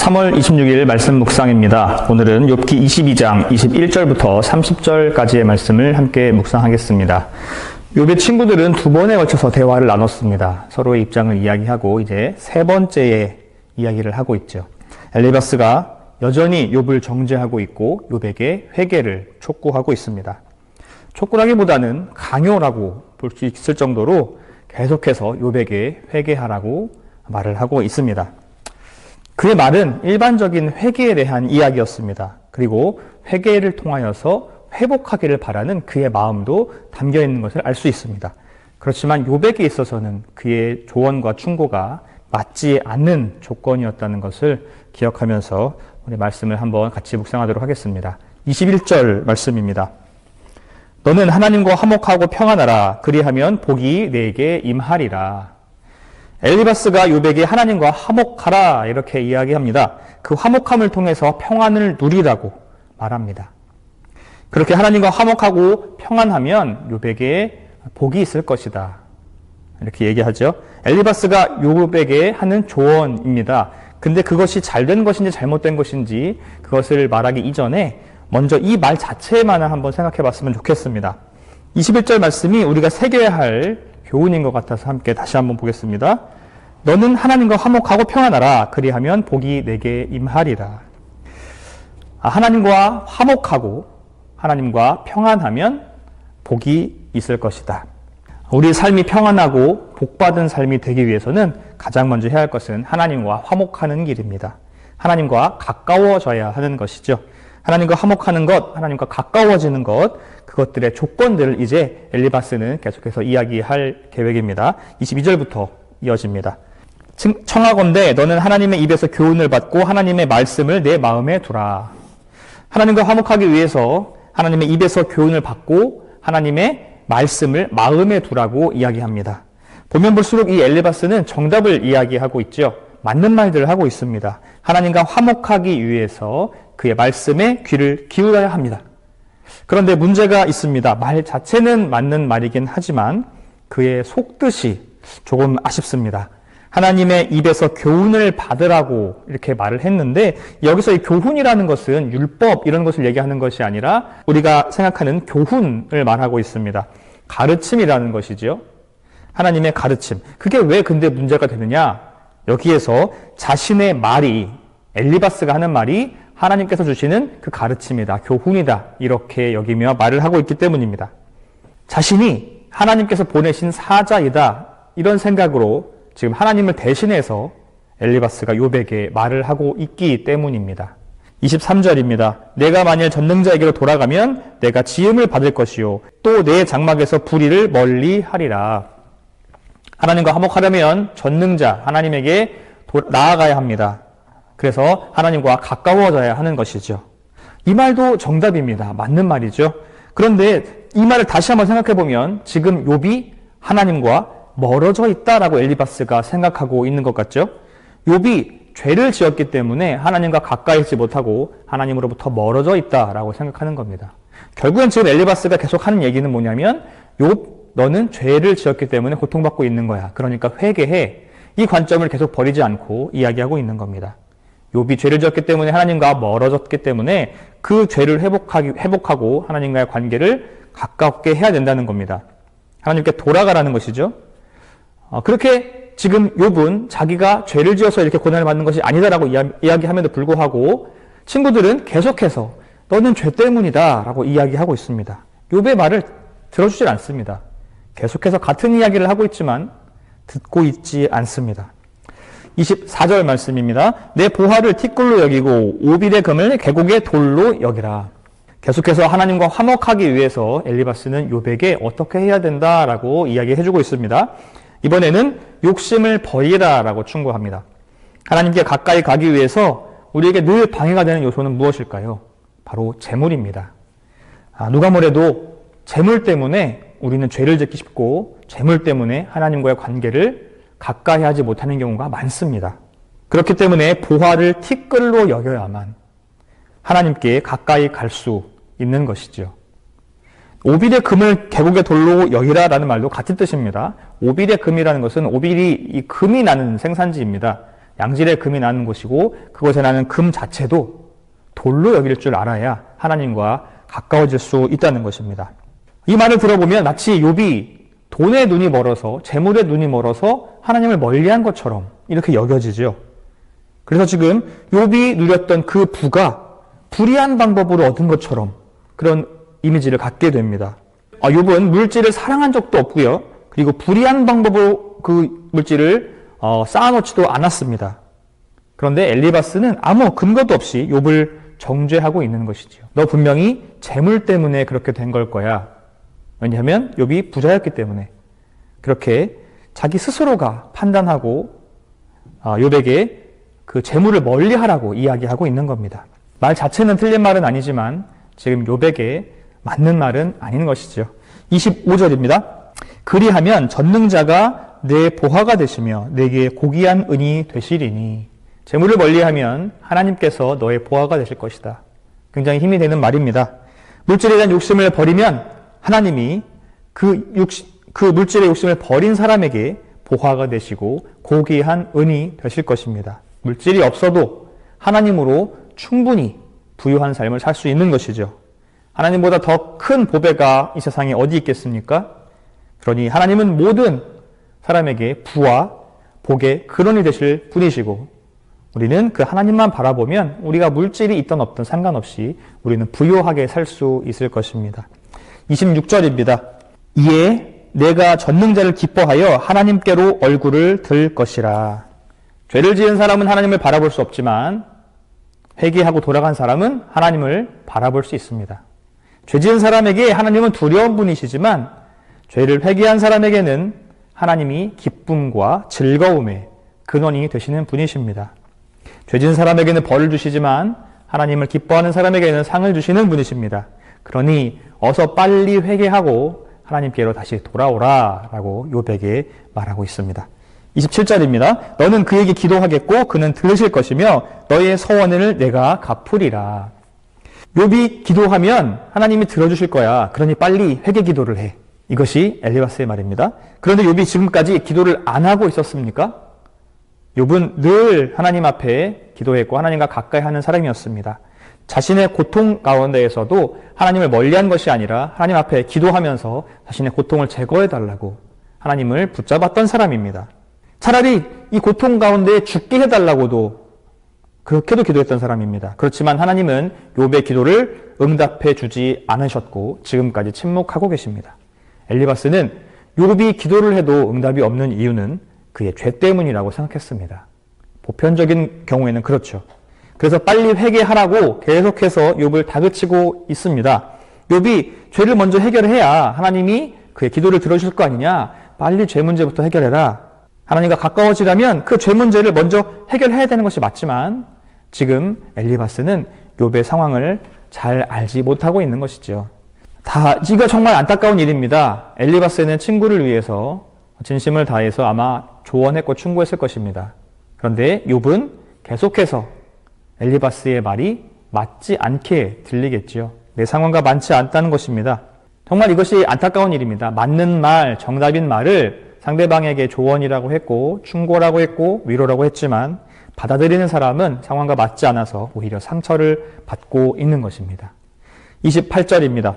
3월 26일 말씀 묵상입니다. 오늘은 욥기 22장 21절부터 30절까지의 말씀을 함께 묵상하겠습니다. 욥의 친구들은 두 번에 걸쳐서 대화를 나눴습니다. 서로의 입장을 이야기하고 이제 세 번째의 이야기를 하고 있죠. 엘리바스가 여전히 욥을 정죄하고 있고 욥에게 회개를 촉구하고 있습니다. 촉구라기보다는 강요라고 볼 수 있을 정도로 계속해서 욥에게 회개하라고 말을 하고 있습니다. 그의 말은 일반적인 회개에 대한 이야기였습니다. 그리고 회개를 통하여서 회복하기를 바라는 그의 마음도 담겨 있는 것을 알 수 있습니다. 그렇지만 욥에게 있어서는 그의 조언과 충고가 맞지 않는 조건이었다는 것을 기억하면서 우리 말씀을 한번 같이 묵상하도록 하겠습니다. 21절 말씀입니다. 너는 하나님과 화목하고 평안하라. 그리하면 복이 네게 임하리라. 엘리바스가 욥에게 하나님과 화목하라 이렇게 이야기합니다. 그 화목함을 통해서 평안을 누리라고 말합니다. 그렇게 하나님과 화목하고 평안하면 욥에게 복이 있을 것이다. 이렇게 얘기하죠. 엘리바스가 욥에게 하는 조언입니다. 근데 그것이 잘된 것인지 잘못된 것인지 그것을 말하기 이전에 먼저 이 말 자체만을 한번 생각해 봤으면 좋겠습니다. 21절 말씀이 우리가 새겨야 할 교훈인 것 같아서 함께 다시 한번 보겠습니다. 너는 하나님과 화목하고 평안하라. 그리하면 복이 내게 임하리라. 하나님과 화목하고 하나님과 평안하면 복이 있을 것이다. 우리 삶이 평안하고 복받은 삶이 되기 위해서는 가장 먼저 해야 할 것은 하나님과 화목하는 길입니다. 하나님과 가까워져야 하는 것이죠. 하나님과 화목하는 것, 하나님과 가까워지는 것, 그것들의 조건들을 이제 엘리바스는 계속해서 이야기할 계획입니다. 22절부터 이어집니다. 청하건대 너는 하나님의 입에서 교훈을 받고 하나님의 말씀을 내 마음에 두라. 하나님과 화목하기 위해서 하나님의 입에서 교훈을 받고 하나님의 말씀을 마음에 두라고 이야기합니다. 보면 볼수록 이 엘리바스는 정답을 이야기하고 있죠. 맞는 말들을 하고 있습니다. 하나님과 화목하기 위해서 그의 말씀에 귀를 기울여야 합니다. 그런데 문제가 있습니다. 말 자체는 맞는 말이긴 하지만 그의 속뜻이 조금 아쉽습니다. 하나님의 입에서 교훈을 받으라고 이렇게 말을 했는데 여기서 이 교훈이라는 것은 율법 이런 것을 얘기하는 것이 아니라 우리가 생각하는 교훈을 말하고 있습니다. 가르침이라는 것이죠. 하나님의 가르침. 그게 왜 근데 문제가 되느냐? 여기에서 자신의 말이 엘리바스가 하는 말이 하나님께서 주시는 그 가르침이다, 교훈이다 이렇게 여기며 말을 하고 있기 때문입니다. 자신이 하나님께서 보내신 사자이다 이런 생각으로 지금 하나님을 대신해서 엘리바스가 욥에게 말을 하고 있기 때문입니다. 23절입니다. 내가 만일 전능자에게로 돌아가면 내가 지음을 받을 것이요 또 내 장막에서 불의를 멀리 하리라. 하나님과 화목하려면 전능자 하나님에게 나아가야 합니다. 그래서 하나님과 가까워져야 하는 것이죠. 이 말도 정답입니다. 맞는 말이죠. 그런데 이 말을 다시 한번 생각해 보면 지금 욥이 하나님과 멀어져 있다라고 엘리바스가 생각하고 있는 것 같죠. 욥이 죄를 지었기 때문에 하나님과 가까이 있지 못하고 하나님으로부터 멀어져 있다라고 생각하는 겁니다. 결국엔 지금 엘리바스가 계속 하는 얘기는 뭐냐면 욥 너는 죄를 지었기 때문에 고통받고 있는 거야. 그러니까 회개해. 이 관점을 계속 버리지 않고 이야기하고 있는 겁니다. 욥이 죄를 지었기 때문에 하나님과 멀어졌기 때문에 그 죄를 회복하고 하나님과의 관계를 가깝게 해야 된다는 겁니다. 하나님께 돌아가라는 것이죠. 그렇게 지금 욥은 자기가 죄를 지어서 이렇게 고난을 받는 것이 아니다라고 이야기함에도 불구하고 친구들은 계속해서 너는 죄 때문이다 라고 이야기하고 있습니다. 욥의 말을 들어주질 않습니다. 계속해서 같은 이야기를 하고 있지만 듣고 있지 않습니다. 24절 말씀입니다. 내 보화를 티끌로 여기고 오빌의 금을 계곡의 돌로 여기라. 계속해서 하나님과 화목하기 위해서 엘리바스는 욥에게 어떻게 해야 된다라고 이야기해주고 있습니다. 이번에는 욕심을 버리라라고 충고합니다. 하나님께 가까이 가기 위해서 우리에게 늘 방해가 되는 요소는 무엇일까요? 바로 재물입니다. 누가 뭐래도 재물 때문에 우리는 죄를 짓기 쉽고 재물 때문에 하나님과의 관계를 가까이 하지 못하는 경우가 많습니다. 그렇기 때문에 보화를 티끌로 여겨야만 하나님께 가까이 갈 수 있는 것이죠. 오빌의 금을 계곡의 돌로 여기라라는 말도 같은 뜻입니다. 오빌의 금이라는 것은 오빌이 이 금이 나는 생산지입니다. 양질의 금이 나는 곳이고 그곳에 나는 금 자체도 돌로 여길 줄 알아야 하나님과 가까워질 수 있다는 것입니다. 이 말을 들어보면 마치 욥이 돈에 눈이 멀어서 재물에 눈이 멀어서 하나님을 멀리한 것처럼 이렇게 여겨지죠. 그래서 지금 욥이 누렸던 그 부가 불의한 방법으로 얻은 것처럼 그런 이미지를 갖게 됩니다. 욥은 물질을 사랑한 적도 없고요. 그리고 불의한 방법으로 그 물질을 쌓아놓지도 않았습니다. 그런데 엘리바스는 아무 근거도 없이 욥을 정죄하고 있는 것이죠. 너 분명히 재물 때문에 그렇게 된 걸 거야. 왜냐하면 욥이 부자였기 때문에. 그렇게 자기 스스로가 판단하고 욥에게 그 재물을 멀리하라고 이야기하고 있는 겁니다. 말 자체는 틀린 말은 아니지만 지금 욥에게 맞는 말은 아닌 것이죠. 25절입니다. 그리하면 전능자가 내 보화가 되시며 내게 고귀한 은이 되시리니. 재물을 멀리하면 하나님께서 너의 보화가 되실 것이다. 굉장히 힘이 되는 말입니다. 물질에 대한 욕심을 버리면 하나님이 그 물질의 욕심을 버린 사람에게 보화가 되시고 고귀한 은이 되실 것입니다. 물질이 없어도 하나님으로 충분히 부유한 삶을 살 수 있는 것이죠. 하나님보다 더 큰 보배가 이 세상에 어디 있겠습니까? 그러니 하나님은 모든 사람에게 부와 복의 근원이 되실 분이시고 우리는 그 하나님만 바라보면 우리가 물질이 있든 없든 상관없이 우리는 부유하게 살 수 있을 것입니다. 26절입니다. 이에 내가 전능자를 기뻐하여 하나님께로 얼굴을 들 것이라. 죄를 지은 사람은 하나님을 바라볼 수 없지만 회개하고 돌아간 사람은 하나님을 바라볼 수 있습니다. 죄 지은 사람에게 하나님은 두려운 분이시지만 죄를 회개한 사람에게는 하나님이 기쁨과 즐거움의 근원이 되시는 분이십니다. 죄 지은 사람에게는 벌을 주시지만 하나님을 기뻐하는 사람에게는 상을 주시는 분이십니다. 그러니 어서 빨리 회개하고 하나님께로 다시 돌아오라 라고 욥에게 말하고 있습니다. 27절입니다. 너는 그에게 기도하겠고 그는 들으실 것이며 너의 서원을 내가 갚으리라. 욥이 기도하면 하나님이 들어주실 거야. 그러니 빨리 회개 기도를 해. 이것이 엘리바스의 말입니다. 그런데 욥이 지금까지 기도를 안 하고 있었습니까? 욥은 늘 하나님 앞에 기도했고 하나님과 가까이 하는 사람이었습니다. 자신의 고통 가운데에서도 하나님을 멀리한 것이 아니라 하나님 앞에 기도하면서 자신의 고통을 제거해달라고 하나님을 붙잡았던 사람입니다. 차라리 이 고통 가운데 죽게 해달라고도 그렇게도 기도했던 사람입니다. 그렇지만 하나님은 욥의 기도를 응답해 주지 않으셨고 지금까지 침묵하고 계십니다. 엘리바스는 욥이 기도를 해도 응답이 없는 이유는 그의 죄 때문이라고 생각했습니다. 보편적인 경우에는 그렇죠. 그래서 빨리 회개하라고 계속해서 욥을 다그치고 있습니다. 욥이 죄를 먼저 해결해야 하나님이 그의 기도를 들어주실 거 아니냐. 빨리 죄 문제부터 해결해라. 하나님과 가까워지려면 그 죄 문제를 먼저 해결해야 되는 것이 맞지만 지금 엘리바스는 욥의 상황을 잘 알지 못하고 있는 것이죠. 이거 정말 안타까운 일입니다. 엘리바스는 친구를 위해서 진심을 다해서 아마 조언했고 충고했을 것입니다. 그런데 욥은 계속해서 엘리바스의 말이 맞지 않게 들리겠지요. 내 상황과 맞지 않다는 것입니다. 정말 이것이 안타까운 일입니다. 맞는 말, 정답인 말을 상대방에게 조언이라고 했고 충고라고 했고 위로라고 했지만 받아들이는 사람은 상황과 맞지 않아서 오히려 상처를 받고 있는 것입니다. 28절입니다.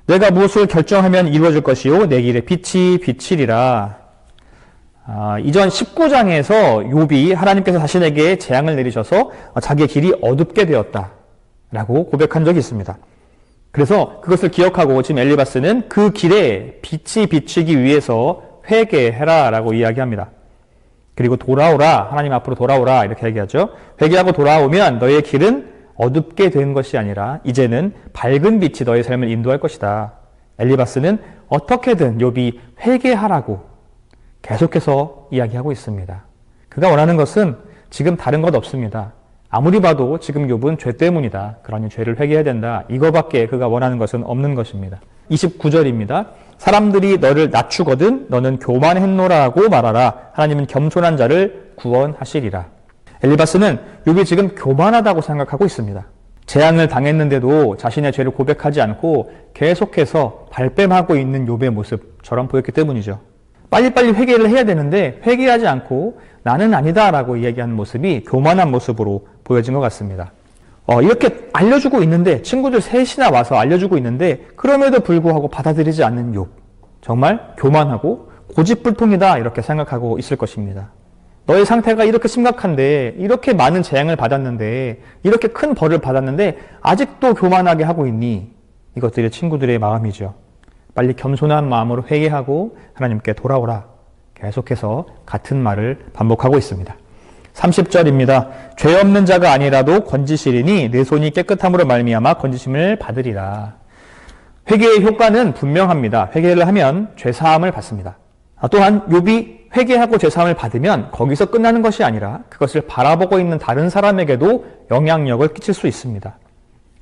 내가 무엇을 결정하면 이루어질 것이요 내 길에 빛이 비치리라. 이전 19장에서 욥이 하나님께서 자신에게 재앙을 내리셔서 자기의 길이 어둡게 되었다라고 고백한 적이 있습니다. 그래서 그것을 기억하고 지금 엘리바스는 그 길에 빛이 비치기 위해서 회개해라 라고 이야기합니다. 그리고 돌아오라, 하나님 앞으로 돌아오라 이렇게 얘기하죠. 회개하고 돌아오면 너의 길은 어둡게 된 것이 아니라 이제는 밝은 빛이 너의 삶을 인도할 것이다. 엘리바스는 어떻게든 욥이 회개하라고 계속해서 이야기하고 있습니다. 그가 원하는 것은 지금 다른 것 없습니다. 아무리 봐도 지금 욥은 죄 때문이다. 그러니 죄를 회개해야 된다. 이거밖에 그가 원하는 것은 없는 것입니다. 29절입니다. 사람들이 너를 낮추거든 너는 교만했노라고 말하라. 하나님은 겸손한 자를 구원하시리라. 엘리바스는 욥이 지금 교만하다고 생각하고 있습니다. 재앙을 당했는데도 자신의 죄를 고백하지 않고 계속해서 발뺌하고 있는 욥의 모습처럼 보였기 때문이죠. 빨리빨리 회개를 해야 되는데 회개하지 않고 나는 아니다라고 이야기하는 모습이 교만한 모습으로 보여진 것 같습니다. 이렇게 알려주고 있는데, 친구들 셋이나 와서 알려주고 있는데 그럼에도 불구하고 받아들이지 않는 욥, 정말 교만하고 고집불통이다 이렇게 생각하고 있을 것입니다. 너의 상태가 이렇게 심각한데, 이렇게 많은 재앙을 받았는데, 이렇게 큰 벌을 받았는데 아직도 교만하게 하고 있니? 이것들이 친구들의 마음이죠. 빨리 겸손한 마음으로 회개하고 하나님께 돌아오라. 계속해서 같은 말을 반복하고 있습니다. 30절입니다. 죄 없는 자가 아니라도 건지시리니 내 손이 깨끗함으로 말미암아 건지심을 받으리라. 회개의 효과는 분명합니다. 회개를 하면 죄사함을 받습니다. 또한 욥이 회개하고 죄사함을 받으면 거기서 끝나는 것이 아니라 그것을 바라보고 있는 다른 사람에게도 영향력을 끼칠 수 있습니다.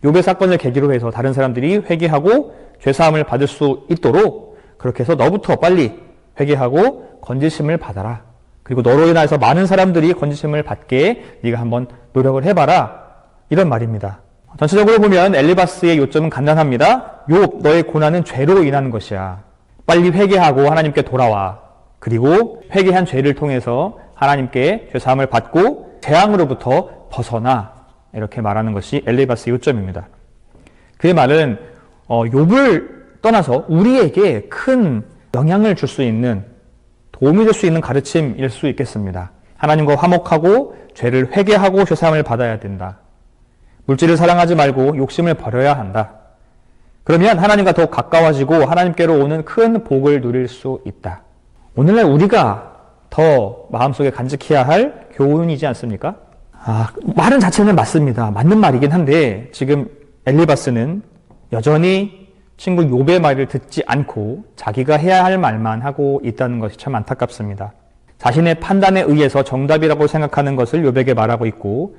욥의 사건을 계기로 해서 다른 사람들이 회개하고 죄사함을 받을 수 있도록 그렇게 해서 너부터 빨리 회개하고 건지심을 받아라. 그리고 너로 인해서 많은 사람들이 건지심을 받게 네가 한번 노력을 해봐라. 이런 말입니다. 전체적으로 보면 엘리바스의 요점은 간단합니다. 욥, 너의 고난은 죄로 인한 것이야. 빨리 회개하고 하나님께 돌아와. 그리고 회개한 죄를 통해서 하나님께 죄사함을 받고 재앙으로부터 벗어나. 이렇게 말하는 것이 엘리바스의 요점입니다. 그의 말은 욥을 떠나서 우리에게 큰 영향을 줄 수 있는, 도움이 될 수 있는 가르침일 수 있겠습니다. 하나님과 화목하고 죄를 회개하고 죄사함을 받아야 된다. 물질을 사랑하지 말고 욕심을 버려야 한다. 그러면 하나님과 더욱 가까워지고 하나님께로 오는 큰 복을 누릴 수 있다. 오늘날 우리가 더 마음속에 간직해야 할 교훈이지 않습니까? 말은 자체는 맞습니다. 맞는 말이긴 한데 지금 엘리바스는 여전히 친구 욥의 말을 듣지 않고 자기가 해야 할 말만 하고 있다는 것이 참 안타깝습니다. 자신의 판단에 의해서 정답이라고 생각하는 것을 욥에게 말하고 있고,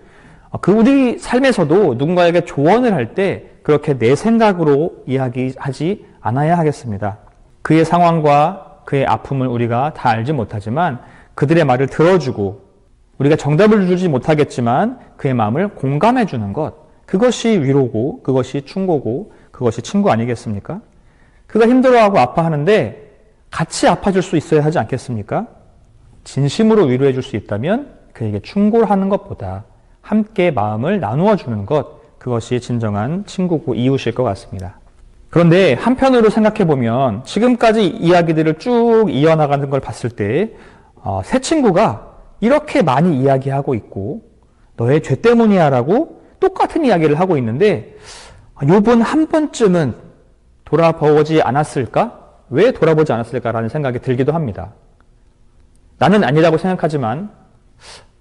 우리 삶에서도 누군가에게 조언을 할 때 그렇게 내 생각으로 이야기하지 않아야 하겠습니다. 그의 상황과 그의 아픔을 우리가 다 알지 못하지만 그들의 말을 들어주고, 우리가 정답을 주지 못하겠지만 그의 마음을 공감해 주는 것, 그것이 위로고 그것이 충고고 그것이 친구 아니겠습니까? 그가 힘들어하고 아파하는데 같이 아파줄 수 있어야 하지 않겠습니까? 진심으로 위로해 줄 수 있다면 그에게 충고를 하는 것보다 함께 마음을 나누어 주는 것, 그것이 진정한 친구고 이웃일 것 같습니다. 그런데 한편으로 생각해 보면 지금까지 이야기들을 쭉 이어나가는 걸 봤을 때 새 친구가 이렇게 많이 이야기하고 있고 너의 죄 때문이야 라고 똑같은 이야기를 하고 있는데 욥은 한 번쯤은 돌아보지 않았을까? 왜 돌아보지 않았을까라는 생각이 들기도 합니다. 나는 아니라고 생각하지만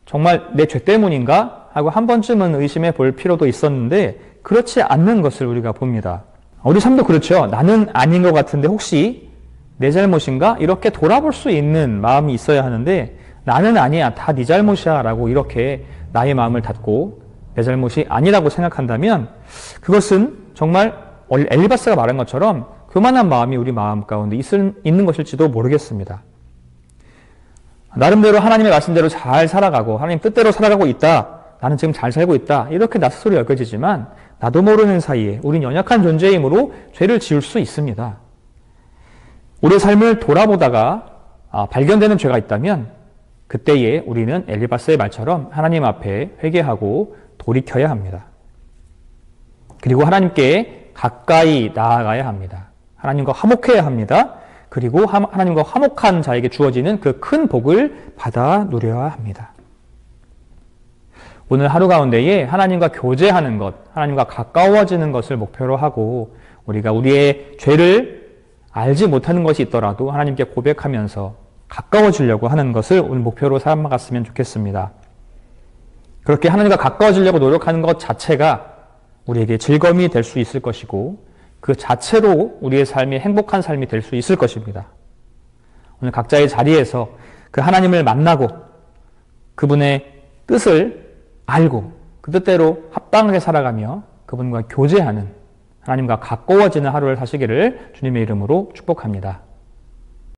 정말 내 죄 때문인가? 하고 한 번쯤은 의심해 볼 필요도 있었는데 그렇지 않는 것을 우리가 봅니다. 우리 삶도 그렇죠. 나는 아닌 것 같은데 혹시 내 잘못인가? 이렇게 돌아볼 수 있는 마음이 있어야 하는데 나는 아니야, 다 네 잘못이야 라고 이렇게 나의 마음을 닫고 내 잘못이 아니라고 생각한다면 그것은 정말 엘리바스가 말한 것처럼 교만한 마음이 우리 마음 가운데 있는 것일지도 모르겠습니다. 나름대로 하나님의 말씀대로 잘 살아가고 하나님 뜻대로 살아가고 있다. 나는 지금 잘 살고 있다. 이렇게 나 스스로 여겨지지만 나도 모르는 사이에 우린 연약한 존재이므로 죄를 지을 수 있습니다. 우리의 삶을 돌아보다가 발견되는 죄가 있다면 그때에 우리는 엘리바스의 말처럼 하나님 앞에 회개하고 돌이켜야 합니다. 그리고 하나님께 가까이 나아가야 합니다. 하나님과 화목해야 합니다. 그리고 하나님과 화목한 자에게 주어지는 그 큰 복을 받아 누려야 합니다. 오늘 하루 가운데에 하나님과 교제하는 것, 하나님과 가까워지는 것을 목표로 하고 우리가 우리의 죄를 알지 못하는 것이 있더라도 하나님께 고백하면서 가까워지려고 하는 것을 오늘 목표로 삼아갔으면 좋겠습니다. 그렇게 하나님과 가까워지려고 노력하는 것 자체가 우리에게 즐거움이 될 수 있을 것이고 그 자체로 우리의 삶이 행복한 삶이 될 수 있을 것입니다. 오늘 각자의 자리에서 그 하나님을 만나고 그분의 뜻을 알고 그 뜻대로 합당하게 살아가며 그분과 교제하는, 하나님과 가까워지는 하루를 사시기를 주님의 이름으로 축복합니다.